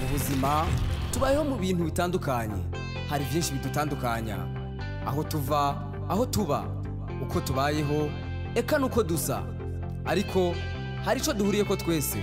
ubuzima tubayeho mu bintu bitandukanye, hari byinshi bidutandukanya, aho tuva, aho tuba, uko tubayeho, eka nuko dusa, ariko hari ico duhuriye ko twese.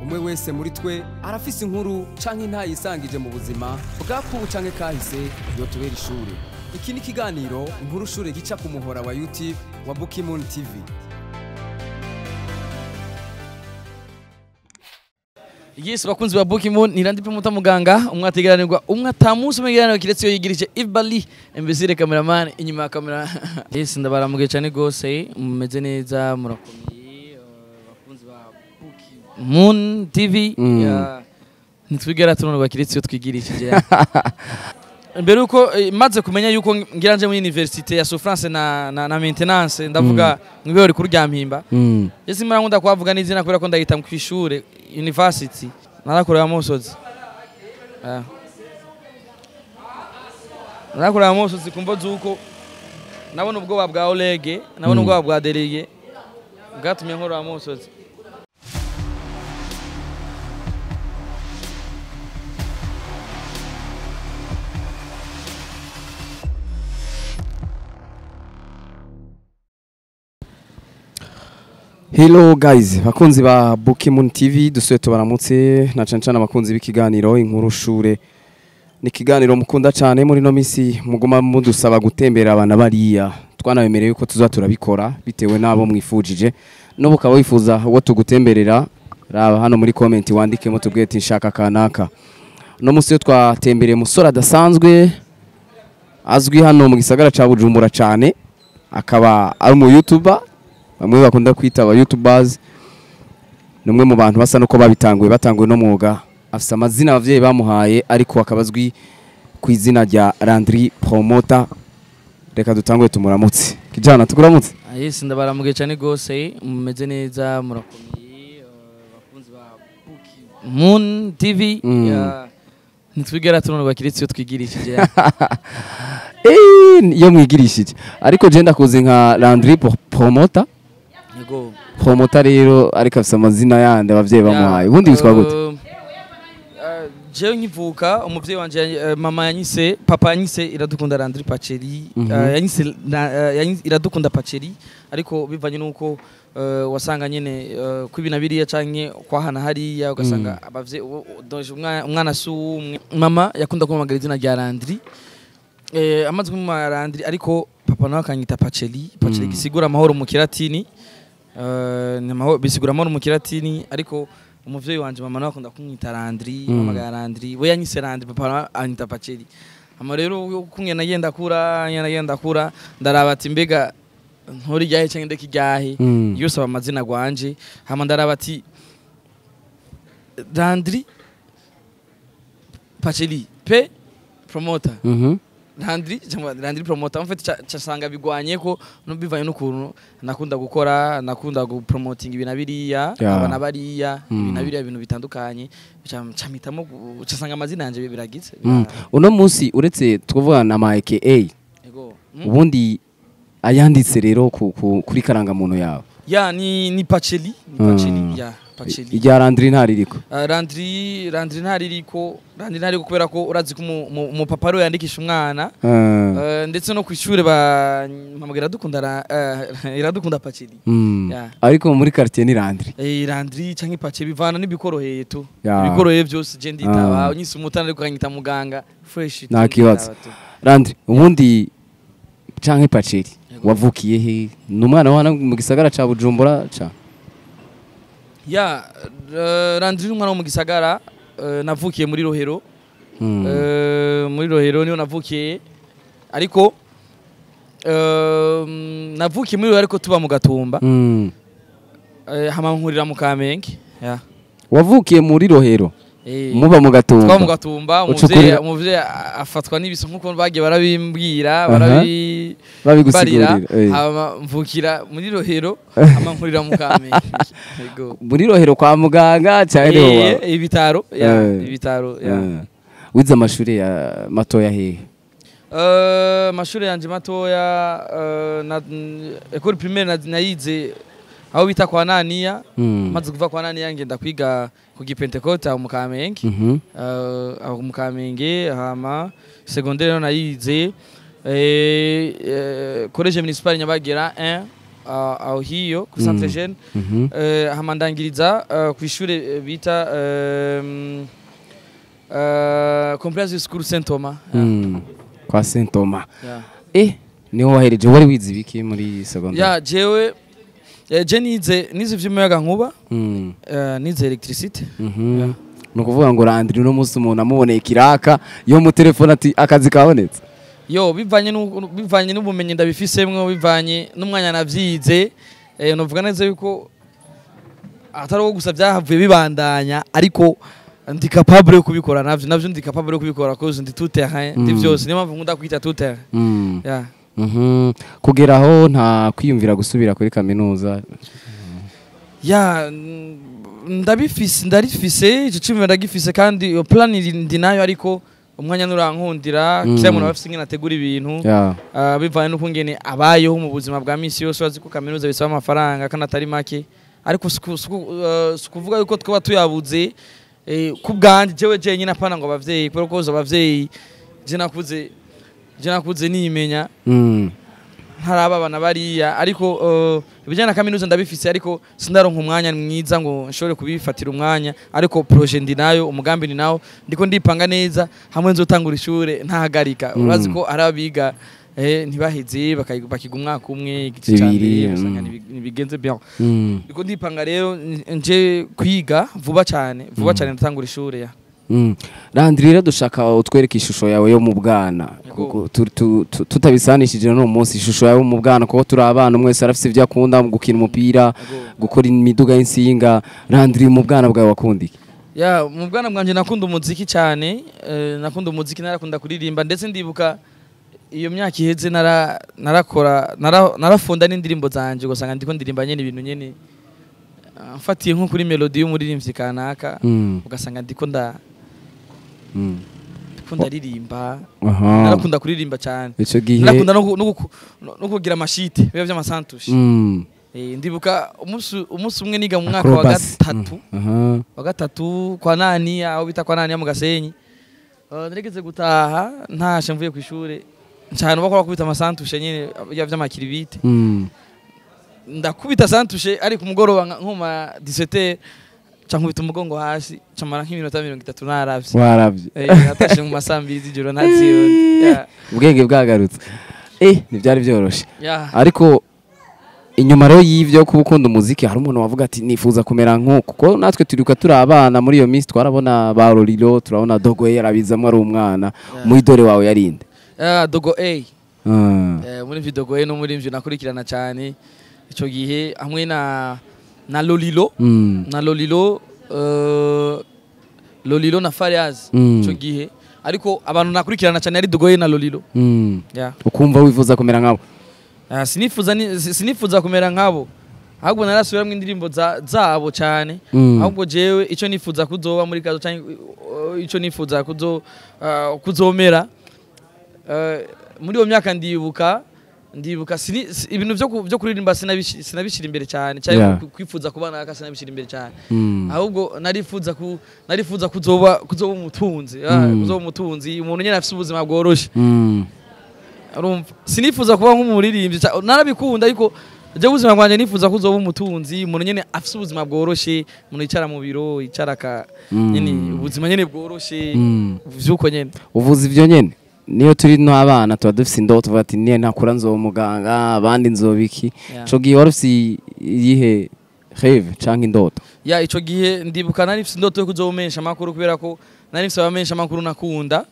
Umwe wese muri twe arafise inkuru canke ntayisangije mu buzima bwakubu canke kahise yo tubera ishure. Iki ni kiganiro inkuru shure gica ku muhora wa YouTube wa Bukimoon TV. Yes, bakunzi ba Bukimoon nirandi pe muta muganga umwategeranirwa umwatamusi megeraniro kiretse yo yigirije Ibali Embesire cameraman inyuma ya kamera. Yes, ndabaramuge cyane gose mumeze neza murakomeye bakunzi ba Bukimoon TV nitwigera tunonwa kiretse yo twigirishije. Mbere uko maze kumenya yuko ngiranje muri university ya Souffrance na maintenance ndavuga ngwe uri kurya mpimba. Yesi mara nkunda kwavuga n'izina kubera ko ndahita mu kwishure university narakorera Musozi. Narakorera Musozi kumva zuko nabona ubwoba bwa Olege, nabona ubwoba bwa Derege bwatumye nkorera Musozi. Hello guys, bakunzi ba Bukimoon TV dusuye tubaramutse na cancana abakunzi b'ikiganiro inkuru shure. Ni kiganiro mukunda cyane muri no misi muguma mudusaba gutembera abana bariya. Twanabemereye ko turabikora bitewe nabo mwifujije. No bukaba wifuza wo tugutemberera raba hano muri comment wandikemo tubwete nshaka kanaka. No musi yo twatembereye musora adasanzwe azwi hano mu gisagara ca Bujumbura cyane akaba ari mu YouTuber. Bamwe bakunda kwita aba YouTubers numwe mu bantu basa nuko batanguye no mwuga afisa amazina abavyeyi bamuhaye ariko akabazwi ku izina rya Landry Promoter. Reka dutangwe tumuramutse kijana tukuramutse. Yes, ndabaramuge cyane gose mumeze neza murakomeye bakunzi ba Bukimoon TV nitwigera tunonwa kiretse yo twigirishije. Yo mwigirishije ariko je ndakuze nka Landry Promoter. Yego Promoter rero ariko afisa amazina yandi abavyeyi bamuhaye ubundi bitwa gute? Je nkivuka umuvyeyi wanje mama yanyise papa yanyise Iradukunda Landry Pacheri yanyise Iradukunda Pacheri ariko bivanye nuko wasanga nyene kwibinabiriya canke kwahana hariya ugasanga abavyeyi umwana su mama yakunda kumamagara izina rya Landry amaze kumama Landry ariko papa nawe akanyita Pacheri gisigura amahoro mu Kilatini bisigura amahoro mu Kilatini ariko umuvyeyi wanje mama nawe akunda kumwita Landry mamagara Landry we yanyise Landry papa anyita Pacheri. Ama rero kungena yenda kura ndaraba ati mbega ntori ryahe cyangwa ndeki ryahe yose abamazina gwanje hama ndaraba ati Landry Pacheri pe Promoter Landry Promoter mfite cyasanga bigwanye ko no bivanye n'ukuntu nakunda gukora nakunda gupromoting ibintu biriya abana bariya ibintu biriya ibintu bitandukanye cyamhitamo cyasanga amazina yanje biragize. Uno munsi uretse tuvuga na ma AKA yego ubundi ayanditse rero kuri karanga muntu yawe ya ni Pacheri ya Pacheri ijya Landry ntaririko Landry ntaririko kubera ko urazi ko mu papa ro yandikisha umwana ndetse no kwishure ba mamagara Iradukunda Pacheri ariko muri quartier ni Landry Landry canke Pacheri bivana n'ibikoroheye tu ibikoroheye byose je nditaba nyise umutana ariko kanyita muganga fresh nta kibazo. Landry ubundi canke Pacheri wavukiye he n'umwana wana mu gisagara ca Bujumbura ca ya Landry n'umwana wo mu gisagara navukiye muri Rohero niyo navukiye ariko navukiye muri Rohero ariko tuba mu Gatumba hama nkurira mu Kamenge wavukiye muri Rohero muba mu Gatumba twa mu Gatumba umuvyeyi afatwa n'ibiso nkuko bagiye barabimbwira babigusigurira mvukira muri Rohero ama nkurira mu Kamenge yego muri Rohero kwa muganga cyane ibitaro wize amashuri ya matoya hehe amashuri yanje matoya na école primaire nayize aho bita kwa Nania Mm. maze kuva kwa Nania ngenda kwiga ku Gipentecote aho mu Kamenge Mhm. aho mu Kamenge hama secondaire no nayize college municipal Nyabagera 1 aho hiyo ku Centre Jeune Mhm. hama ndangiriza ku ishure bita Comprehensive School Saint Thomas. Mm. Kwa Saint Thomas. Yeah. Niho wahereje wari wize ibiki muri secondaire? Ya jewe je nize ivy'umuyaga nkuba Mm. nize electricity. Mhm. Nukuvuga ngo Landry no musi umuntu amuboneye kiraka yo mu telefone ati akazi kabonetse. Yo bivanye n'ubumenyi ndabifisemwe bivanye n'umwanya navyize novuga neza yuko atari wo gusa byahavuye bibandanya ariko ndi capable yo kubikora navyo ndi capable yo kubikora cause ndi tout terrain ndi vyose niyo mpamvu nkunda kwita tout terrain. Yeah. Mhm. Kugeraho nta kwiyumvira gusubira kuri kaminuza. Ya ndarifise ico cimwe ndagifise kandi iyo plan ndi nayo ariko umwanya nurankundira kira muntu bafise ingene ategura ibintu bivanye nuko ngene abayeho mu buzima bwa misi yose bazi ko kaminuza bisaba amafaranga kandi atari make ariko sukuvuga yuko twaba tuyabuze ku bwanje jewe nyine apana ngo abavyeyi kubera ko abavyeyi je nakuze nimenya ntaraba abana bariya ariko ibijyanye na kaminuza ndabifise ariko sindaronka umwanya mwiza ngo nshobore kubifatira umwanya ariko projet ndi nayo umugambi ni nawo ndiko ndipanga neza hamwe nzotangura ishure ntahagarika urazi ko arabiga ntibaheze bakiga umwaka umwe igice cyane usanga nibigenze bien ndiko ndipanga rero nje kwiga vuba cyane ndatangura ishure ya Landry rero dushaka utwereka ishusho yawe yo mu bwana tutabisanishije no munsi ishusho yawe mu bwana kuko turi abana mwese arafise ivyo akunda gukina umupira gukora imiduga y'insinga Landry mu bwana bwawe wakundiki ya mu bwana bwanje nakunda umuziki cyane nakunda umuziki narakunda kuririmba ndetse ndibuka iyo myaka iheze narafunda n'indirimbo zanje ugasanga ndiko ndirimba nyene ibintu nyene mfatiye nko kuri melody y'umuririmbyi kanaka ugasanga ndiko ndaririmba narakunda kuririmba cyane ico gihe narakunda no kugira amashite biba by'amasantushi ndibuka umunsi umwe niga mu mwaka wa gatatu kwa Nania aho bita kwa Nania mu Gasenyi narigeze gutaha ntashe mvuye ku ishure cyane bakora kubita amasantushe nyene by'amakiribite ndakubita santushe ari ku mugoroba nkuma 17 cyangwa bita umugongo hasi camara nk'iminota 30 naravye natashe mu masambizi ijoro ntaziyo ubwenge bwagarutse ntibyari byoroshe ariko inyuma rero y'ivyo kubukunda umuziki hari umuntu wavuga ati nifuza kumera nk'uko kuko natwe turiruka turi abana muri iyo minsi twarabona ba Lolilo turabona Dogo A yarabizamwe ari umwana muidore wawe yarinde Dogo A muri Dogo A no muri mvyo nakurikirana cyane ico gihe hamwe na Lolilo Lolilo na Fariaz ico gihe ariko abantu nakurikirana cyane ari Dogo A na Lolilo ukumva wifuza kumera nkabo sinifuza kumera nkabo ahubwo narasubiramwe indirimbo zabo cyane ahubwo jewe ico nifuza kuzoba muri kazo cyane ico nifuza kuzomera muri iyo myaka ndibuka ibintu byo kuririmba sinabishira imbere cyane cyane kwifuza kubana naka sinabishira imbere cyane ahubwo narifuza kuzoba umutunzi umuntu nyene afite ubuzima bworoshe sinifuza kuba nk'umuririmbyi narabikunda ariko je ubuzima bwanje nifuza kuzoba umutunzi umuntu nyene afite ubuzima bworoshe umuntu yicara mu biro yicara nyene ubuzima nyene bworoshe vyuko nyene uvuze ivyo nyene niyo turi no abana tuba dufise indoto tuvuga ati niye ntakura nzoba muganga abandi nzobiki ico gihe wari ufise iyihe rêve canke indoto ya ico gihe ndibuka nari mfise indoto yo kuzomesha amakuru kubera ko nari mfise abamesha amakuru nakunda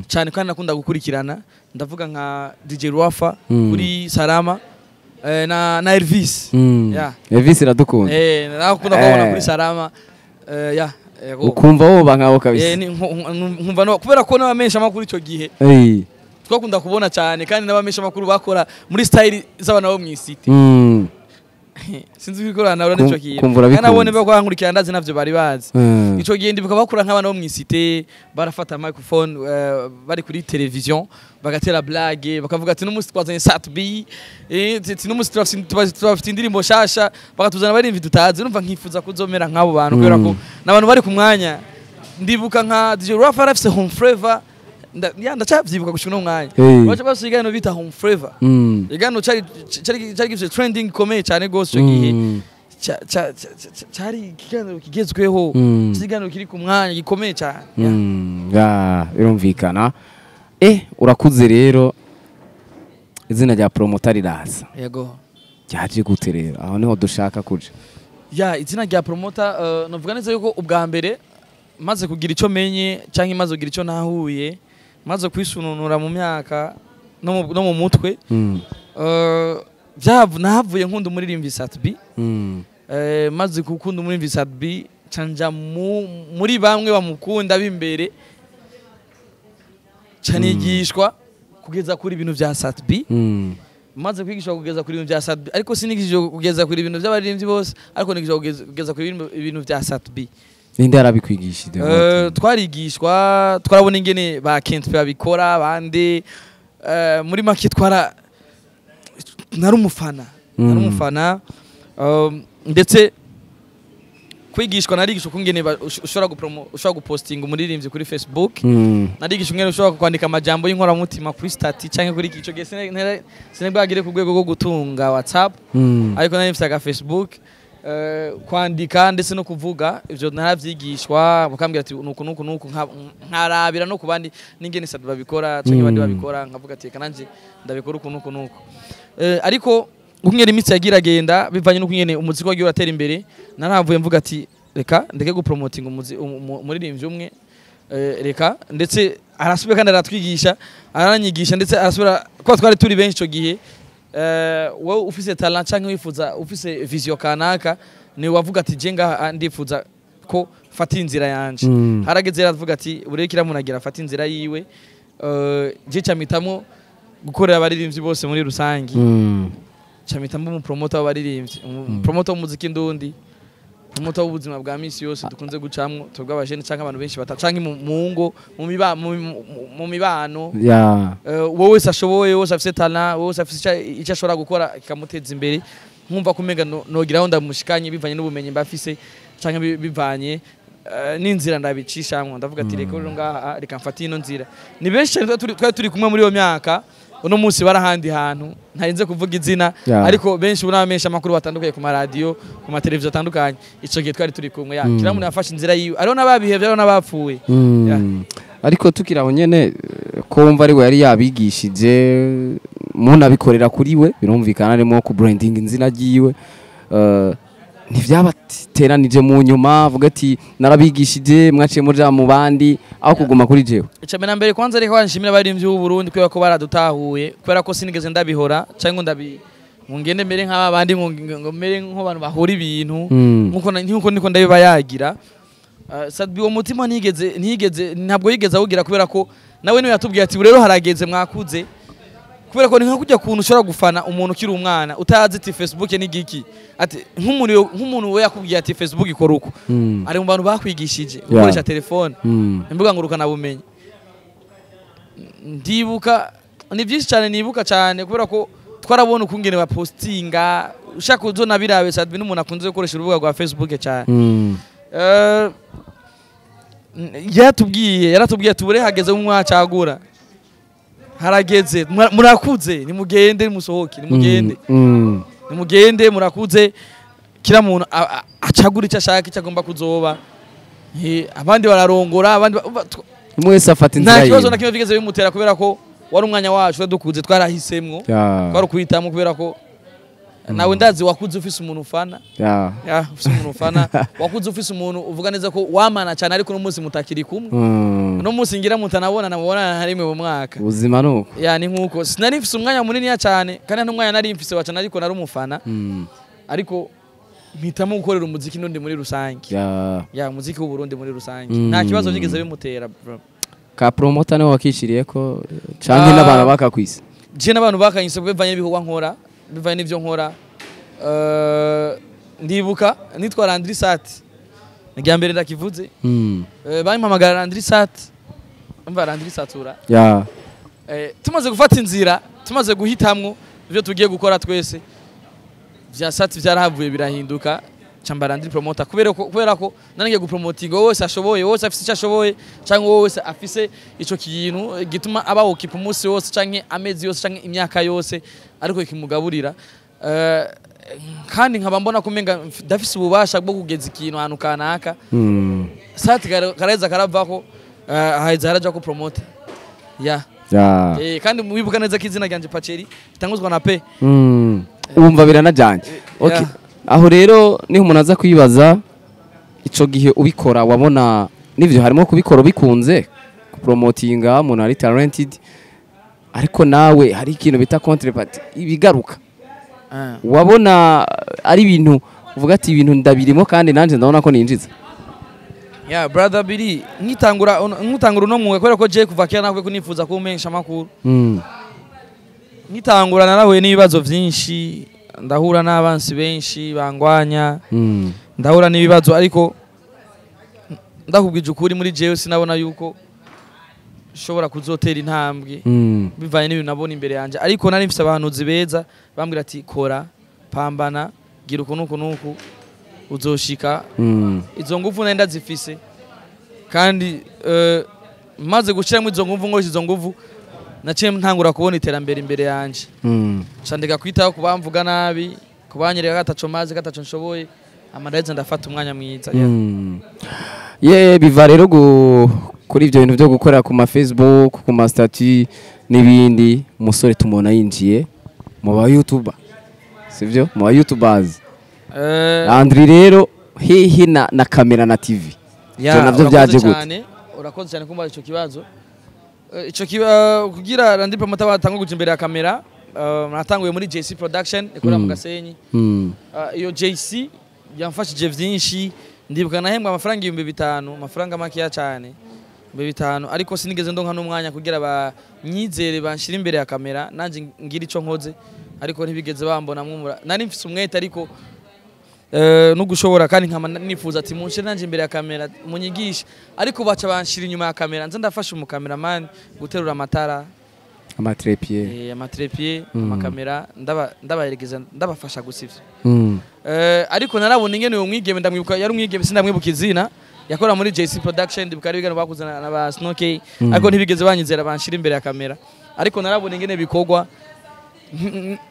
cyane kandi nakunda gukurikirana ndavuga nka DJ Rwafa kuri Salama na Elvis Elvis iradukunda nakunda kubona kuri Salama ukumva woba nkabo kabisa nkumva no kubera ko n'abamesha amakuru ico gihe twakunda kubona cyane kandi n'abamesha amakuru bakora muri style z'abana bo mw'isiti sinzi uko naura nico kintu kumvura bikunze. nabone bakwankurikira ndazi navyo bari bazi ico gihe ndibuka bakura nk'abana bo mwisite barafata microphone bari kuri television bagatera blague bakavuga ati n'umusi twazanye Satbi ati n'umusi twafite indirimbo shasha bakatuzana bari imvi tutazi urumva nkifuza kuzomera nk'abo bantu kubera ko n'abantu bari ku mwanya ndibuka nka DJ Rafa afise Home Flavor ndacavyibuka gushika no mwanya baje basigana bita Home Flavor igano cari gifise trending komeye cyane gose cyo gihe cari kiganiro kigezweho kiganiro kiri ku mwanya gikomeye cyane birumvikana urakuze rero izina rya promoter riraza yego ryaje gute rero aho niho dushaka kuja izina rya promoter novuga neza yuko ubwa mbere maze kugira ico menye canke maze kugira ico nahuye maze kwisununura mu myaka no mu mutwe nahavuye nkunda umuririmvyi Satbi maze gukunda umuririmvyi Satbi canja muri bamwe bamukunda b'imbere canigishwa kugeza kuri ibintu vya Satbi maze kwigishwa kugeza kuri ibintu vya Satbi ariko sinigishije kugeza kuri ibintu vy'abaririmbyi bose ariko nigishwa kugeza kuri ibintu vya Satbi ninde arabikwigishije twarigishwa twarabona ingene ba Kent babikora bande muri make nari umufana ndetse kwigishwa narigishwa kungene ushobora gupostinga umuririmbyi kuri Facebook narigishwa ngene ushobora kwandika amajambo y'inkora mutima kuri stati canke kuri ico gihe sinebwagire ku rwego rwo gutunga WhatsApp ariko nari mfite aga Facebook kwandika ndetse no kuvuga ivyo naravyigishwa bakambwira ati nuko nkarabira no kubandi n'ingene Satbi babikora canke bandi babikora nkavuga ati kananje ndabikora uko ariko ukungene imitsi yagiragenda bivanye no kungene umuziki wagiye uratera imbere naravuye mvuga ati reka ndeke gupromoting umuririmbyi umwe reka ndetse arasubira kandi aratwigisha aranyigisha ndetse arasubira ko twari turi benshi ico gihe wowe ufise talent canke wifuza ufise vision kanaka ni wavuga ati jenga ndifuza ko fata inzira yanje harageze aravuga ati urekira munagira fata inzira yiwe je camitamo gukorera abaririmbyi bose muri rusangi camitamo mu promoter w'abaririmbyi promoter w'umuziki ndundi promoter w'ubuzima bwa misi yose dukunze gucamwo tubwa abajene canke abantu benshi batacanke mu ngo mu mibano wowe sashoboye wose afise talent wose afise icyo ashobora gukora kikamuteza imbere nkumva kumenga nogiraho ndamushikanye bivanye n'ubumenyi mbafise canke bivanye n'inzira ndabicishamwe ndavuga ati reka rero ngaha reka mfate ino nzira ni benshi twari turi kumwe muri iyo myaka uno munsi barahandi hantu ntarinze kuvuga izina ariko benshi bunamesha makuru batandukanye ku radio ku mateleviziyo atandukanye ico gihe twari turi kumwe kira muntu yafashe inzira yiwe ariho nababihevye ariho nabapfuye ariko tukiraho nyene ko wumva ari we yari yabigishije umuntu abikorera kuri we birumvikana arimo ku branding inzina ryiwe ntivyabateranije mu nyuma avuga ati narabigishije mwaciye muja mu bandi aho kuguma kuri jewe icame na mbere kwanza reka wanshimira abarimvyi b'u Burundi kubera ko baradutahuye kubera ko sinigeze ndabihora canke ngende mbere nk'aba bandi ngo mbere nk'abantu bahora ibintu nkuko niko ndabiba yagira Satbi uwo mutima ntigeze ntabwo yigeze awugira kubera ko nawe niwe yatubwiye ati rero harageze mwakuze kubera ko ni nka kujya kuntu ushobora gufana umuntu ukiri umwana utazi ati Facebook ni giki ati nk'umuntu we yakubwiye ati Facebook ikora uko ari mu bantu bakwigishije ukoresha telefone imbuga ngurukana bumenyi ndibuka ni byinshi cyane nibuka cyane kubera ko twarabona ukungene ba postinga ushaka uzona birabe Satbi n'umuntu akunze gukoresha urubuga rwa Facebook cyane yaratubwiye tubure hageze mu mwacagura harageze murakuze nimugende musohoke nimugende murakuze kira muntu acagura icyo ashaka icyo agomba kuzoba abandi bararongora abandi mwese afata inzira nta kibazo na kimwe bigeze bimutera kubera ko wari umwanya wacu dukuze twarahisemwo twari kuhitamo kubera ko nawe ndazi wakuze ufise umuntu ufana ufise umuntu ufana wakuze ufise umuntu uvuga neza ko wamana cyane ariko no munsi mutakiri kumwe no munsi ngira mutanabona namubona harimwe mu mwaka ubuzima nuko ni nkuko sinari mfise umwanya munini cyane kandi n'umwanya nari mfise wacana ariko nari umufana ariko mpitamo gukorera umuziki n'undi muri rusange umuziki w'u Burundi muri rusange nta kibazo bigeze bimutera ka promoter ne wakishiriye ko canke n'abantu bakakwise je n'abantu bakanyise bivanye n'ibikorwa nkora bivanye n'ivyo nkora ndibuka nitwa Landry Sat nirya mbere ndakivuze Mm. bampamagara Landry Sat umva Landry Satura Ya. tumaze gufata inzira tumaze guhitamwo ivyo tugiye gukora twese vya Sat vyarahavuye birahinduka camba Landry promoter kubera ko nangiye gupromotinga wose ashoboye wose afise icyo ashoboye cyangwa wose afise ico kintu gituma aba okipa umunsi wose canke amezi yose canke imyaka yose ariko ikimugaburira kandi nkaba mbona kumenga ndafise ububasha bwo kugeza ikintu ahantu kanaka Sat kareza karavako haiza haraja ko promote ya kandi wibuka neza ko izina ryanje Paceri bitanguzwa na pe umva biranajanye okay aho rero niho umuntu aza kwibaza ico gihe ubikora wabona nivyo harimo kubikora ubikunze kupromotinga umuntu ari talented ariko nawe hari ikintu bita counterpart ibigaruka wabona ari ibintu uvuga ati ibintu ndabirimo kandi nanje ndabona ko ninjiza ya brother Billy nkitangura no mwuga kubera ko je kuva kera nakwe kunifuza kumensha makuru nkitangura narahuye n'ibibazo vyinshi ndahura n'abansi benshi bangwanya ndahura n'ibibazo ariko ndakubwije ukuri muri jewe sinabona yuko shobora kuzotera intambwe bivanye n'ibintu nabona imbere yanje ariko nari mfise abahanuzi beza bambwira ati kora pambana gira ukuntu nuku uzoshika izo nguvu nenda zifise kandi maze gushiramo izo nguvu ngo izo nguvu naciye ntangura kubona iterambere imbere yanje candika kwitaho kubamvuga nabi kubanyereka gataco maze gataco nshoboye amareze ndafata umwanya mwiza biva rero kuri ivyo bintu byo gukorera ku ma Facebook ku ma statut n'ibindi umusore tumona yinjiye mu ba YouTuber sivyo mu ba YouTubers Landry rero hehe na kamera na TV navyo byaje gute urakoze cyane kumva ico kibazo ico kugira Landry promoter batanga guca imbere ya kamera natanguye muri JC production ikora mu Gasenyi iyo JC yamfashije vyinshi ndibuka nahembwa amafaranga 5,000 amafaranga makiya cyane 5,000 ariko sinigeze ndonka n'umwanya kugira banyizere banshira imbere ya kamera nanje ngira ico nkoze ariko ntibigeze bambona mwumura nari mfise umwete ariko no gushobora kandi nkama nifuza ati munshire nanje imbere ya kamera munyigisha ariko baca banshira inyuma ya kamera nze ndafasha umu cameraman guterura amatara amatrepied amakamera ndabayeregeza ndabafasha gusivya ariko narabona ingene uyo mwigeme ndamwibuka yari umwigeme sindamwibuka izina yakora muri JC production ndibukari bigano bakuzana na ba Snokey ariko ntibigeze banyizera banshira imbere ya kamera ariko narabona ingene bikorwa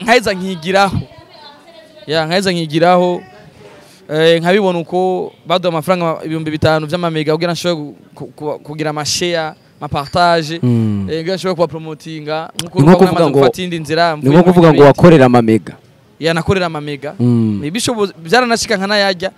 nkaiza nkigiraho nkabibona uko bado amafaranga 5,000 vy'amamega kugira nshobore kugira amashare mapartage kugira nshobore kuba promotinga nkuko namaze gufata indi nzira niko kuvuga ngo wakorera amamega nakorera amamega bishobo byaranashika nkana yajya